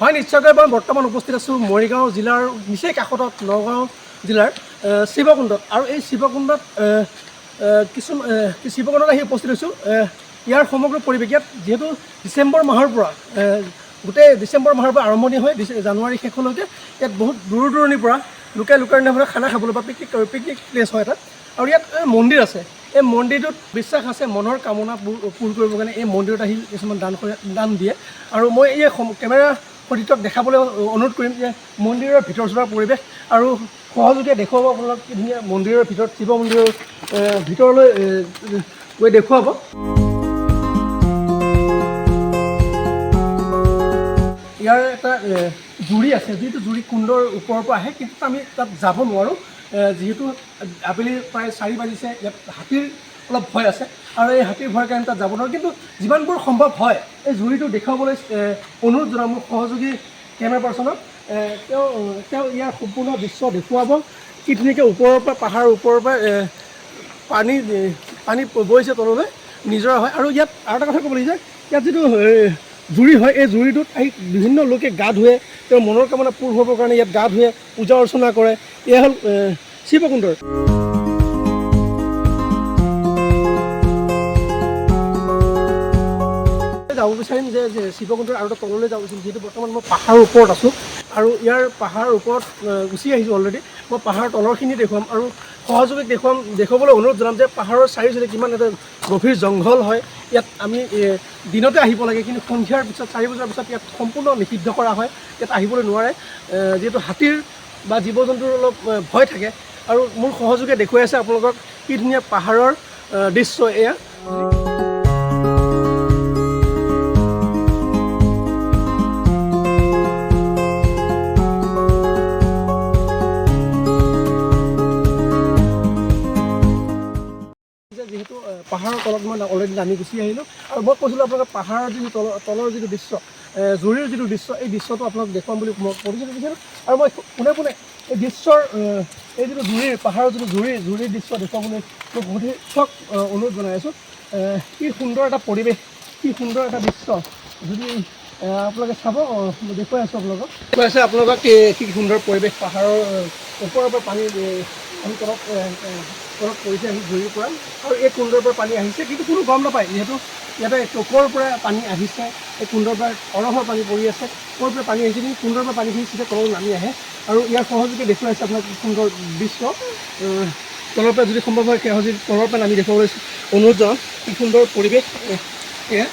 হয় নিশ্চয়কৈ মই বৰ্তমান উপস্থিত আছোঁ মৰিগাঁও জিলাৰ নিচেই কাষত নগাঁও জিলাৰ শিৱকুণ্ডত। আৰু এই শিৱকুণ্ডত শিৱকুণ্ডত আহি উপস্থিত হৈছোঁ। ইয়াৰ সমগ্ৰ পৰিৱেশ ইয়াত যিহেতু ডিচেম্বৰ মাহৰ পৰা গোটেই ডিচেম্বৰ মাহৰ পৰা আৰম্ভণি হয় জানুৱাৰী শেষলৈকে ইয়াত বহুত দূৰ দূৰণিৰ পৰা লোকে লোকাৰণ্যভাৱে খানা খাবলৈ বা পিকনিক প্লেচ হয় এটা। আৰু ইয়াত মন্দিৰ আছে। এই মন্দিৰটোত বিশ্বাস আছে মনৰ কামনা পূৰ কৰিবৰ কাৰণে এই মন্দিৰত আহি কিছুমান দান দিয়ে। আৰু মই এই কেমেৰা সতীৰ্থক দেখাবলৈ অনুৰোধ কৰিম যে মন্দিৰৰ ভিতৰ চোৱাৰ পৰিৱেশ আৰু সহযোগে দেখুৱাব আপোনালোক কি ধুনীয়া মন্দিৰৰ ভিতৰত শিৱ মন্দিৰৰ ভিতৰলৈ গৈ দেখুৱাব। ইয়াৰ এটা জুৰি আছে যিটো জুৰি কুণ্ডৰ ওপৰৰ পৰা আহে, কিন্তু আমি তাত যাব নোৱাৰোঁ যিহেতু আবেলি প্ৰায় 4 বাজিছে। ইয়াত হাতীৰ অলপ ভয় আছে আৰু এই হাতীৰ ভয়ৰ কাৰণে তাত যাব নোৱাৰোঁ, কিন্তু যিমানবোৰ সম্ভৱ হয় এই জুৰিটো দেখুৱাবলৈ অনুৰোধ জনাওঁ মোৰ সহযোগী কেমেৰা পাৰ্চনক। তেওঁ ইয়াৰ সম্পূৰ্ণ দৃশ্য দেখুৱাব। কি ধুনীয়াকৈ ওপৰৰ পৰা পাহাৰৰ ওপৰৰ পৰা পানী বৈছে তললৈ নিজৰা হয়। আৰু ইয়াত আৰু এটা কথা ক'ব লাগিব যে ইয়াত যিটো জুৰি হয় এই জুৰিটোত আহি বিভিন্ন লোকে গা ধুৱে, তেওঁৰ মনৰ কামনা পূৰ হ'বৰ কাৰণে ইয়াত গা ধুৱে, পূজা অৰ্চনা কৰে। এয়া হ'ল শিৱকুণ্ডৰ। যাব বিচাৰিম যে শিৱকুণ্ডৰ আৰু এটা তললৈ যাব বিচাৰিম, যিহেতু বৰ্তমান মই পাহাৰৰ ওপৰত আছোঁ আৰু ইয়াৰ পাহাৰৰ ওপৰত গুচি আহিছোঁ অলৰেডি। মই পাহাৰৰ তলৰখিনি দেখুৱাম আৰু সহযোগীক দেখুৱাবলৈ অনুৰোধ জনাম যে পাহাৰৰ চাৰিওফালে কিমান এটা গভীৰ জংঘল হয়। ইয়াত আমি দিনতে আহিব লাগে, কিন্তু সন্ধিয়াৰ পিছত 4 বজাৰ পিছত ইয়াত সম্পূৰ্ণ নিষিদ্ধ কৰা হয়। ইয়াত আহিবলৈ নোৱাৰে যিহেতু হাতীৰ বা জীৱ জন্তুৰ অলপ ভয় থাকে। আৰু মোৰ সহযোগে দেখুৱাই আছে আপোনালোকক কি ধুনীয়া পাহাৰৰ দৃশ্য এয়া। যিহেতু পাহাৰৰ তলত মই অলৰেডি নামি গুচি আহিলোঁ আৰু মই কৈছিলোঁ আপোনালোকে পাহাৰৰ যিটো তলৰ যিটো দৃশ্য, জুৰিৰ যিটো দৃশ্য, এই দৃশ্যটো আপোনালোক দেখুৱাম বুলি মই প্ৰতিশ্ৰুতি দিছিলোঁ। আৰু মই পোনে পোনে এই দৃশ্যৰ এই যিটো পাহাৰৰ যিটো জুৰিৰ দৃশ্য দেখুৱাবলৈ মই বহুতক অনুৰোধ জনাই আছোঁ। কি সুন্দৰ এটা পৰিৱেশ, কি সুন্দৰ এটা দৃশ্য যদি আপোনালোকে চাব। দেখুৱাই আছোঁ আপোনালোকক কি সুন্দৰ পৰিৱেশ। পাহাৰৰ ওপৰৰ পৰা পানী তলত পৰিছে আহি জুৰিৰ পৰা, আৰু এই কুণ্ডৰ পৰা পানী আহিছে, কিন্তু কোনো গম নাপায় যিহেতু ইয়াতে ওপৰৰ পৰা পানী আহিছে। এই কুণ্ডৰ পৰা অৰহৰ পানী পৰি আছে, ওপৰৰ পৰা পানী আহিছে, কিন্তু কুণ্ডৰ পৰা পানীখিনি চিধা তলত নামি আহে। আৰু ইয়াৰ সহযোগে দেখুৱাইছে আপোনাক কি সুন্দৰ দৃশ্য। তলৰ পৰা যদি সম্ভৱ হয় সহযোগ তলৰ পৰা নামি দেখুৱাবলৈ অনুৰোধ জনাম। কি সুন্দৰ পৰিৱেশ এয়া।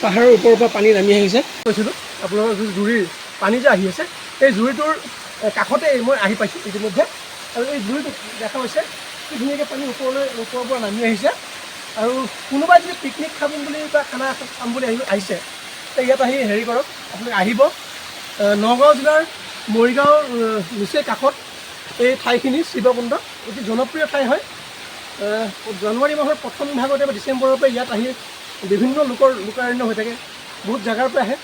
পাহাৰৰ ওপৰৰ পৰা পানী নামি আহিছে। কৈছিলোঁ আপোনালোকৰ যিটো জুৰিৰ পানী যে আহি আছে, এই জুৰিটোৰ কাষতে মই আহি পাইছোঁ ইতিমধ্যে। আৰু এই জুৰিটো দেখা হৈছে কি ধুনীয়াকৈ পানী ওপৰৰ পৰা নামি আহিছে। আৰু কোনোবাই যদি পিকনিক খাম বুলি বা খানা খাম বুলি আহিছে ইয়াত আহি হেৰি কৰক, আপোনালোকে আহিব। নগাঁও জিলাৰ মৰিগাঁৱৰ নিচেই কাষত এই ঠাইখিনি শিৱকুণ্ড অতি জনপ্ৰিয় ঠাই হয়। জানুৱাৰী মাহৰ প্ৰথম ভাগতে বা ডিচেম্বৰৰ পৰা ইয়াত আহি বিভিন্ন লোকাৰণ্য হৈ থাকে, বহুত জেগাৰ পৰা আহে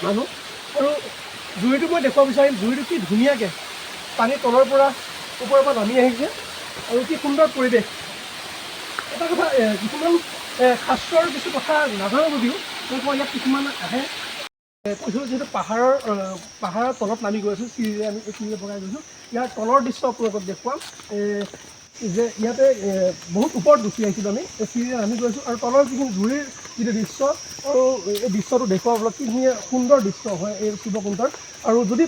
মানুহ। আৰু জুৰিটো মই দেখুৱাব বিচাৰিম, জুৰিটো কি ধুনীয়াকৈ পানী তলৰ পৰা ওপৰৰ পৰা নামি আহিছে আৰু কি সুন্দৰ পৰিৱেশ। এটা কথা কিছুমান শাস্ত্ৰৰ কিছু কথা নাজানো যদিও মই ইয়াত কিছুমান আহে কৈছোঁ, যিহেতু পাহাৰৰ তলত নামি গৈ আছোঁ, চিৰিৰে বগাই গৈছোঁ। ইয়াৰ তলৰ দৃশ্য আপোনালোকক দেখুৱাম যে ইয়াতে বহুত ওপৰত গুচি আহিছিলোঁ আমি, চিৰিৰে নামি গৈছোঁ। আৰু তলৰ যিখিনি জুৰিৰ যিটো দৃশ্য আৰু এই দৃশ্যটো দেখুৱাবলৈ কি ধুনীয়া সুন্দৰ দৃশ্য হয় এই শিৱকুণ্ডৰ। আৰু যদি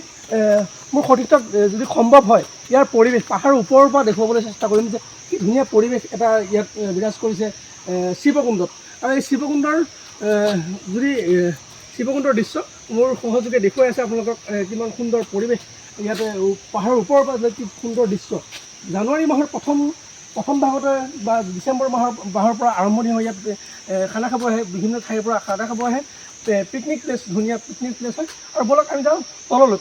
মোৰ সতীৰ্থক যদি সম্ভৱ হয় ইয়াৰ পৰিৱেশ পাহাৰৰ ওপৰৰ পৰা দেখুৱাবলৈ চেষ্টা কৰিম যে কি ধুনীয়া পৰিৱেশ এটা ইয়াত বিৰাজ কৰিছে শিৱকুণ্ডত। আৰু এই শিৱকুণ্ডৰ দৃশ্য মোৰ সহযোগে দেখুৱাই আছে আপোনালোকক কিমান সুন্দৰ পৰিৱেশ ইয়াতে পাহাৰৰ ওপৰৰ পৰা কি সুন্দৰ দৃশ্য। জানুৱাৰী মাহৰ প্ৰথম ভাগতে বা ডিচেম্বৰ মাহৰ পৰা আৰম্ভণি হয়। ইয়াত খানা খাব আহে, বিভিন্ন ঠাইৰ পৰা খানা খাব আহে। পিকনিক প্লেচ, ধুনীয়া পিকনিক প্লেচ হয়। আৰু ব'লক আমি যাওঁ তললৈ।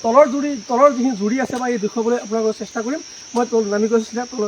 তলৰ যিখিনি জুৰি আছে বা এই দেখুৱাবলৈ আপোনালোকক চেষ্টা কৰিম। মই নামি গৈছোঁ তল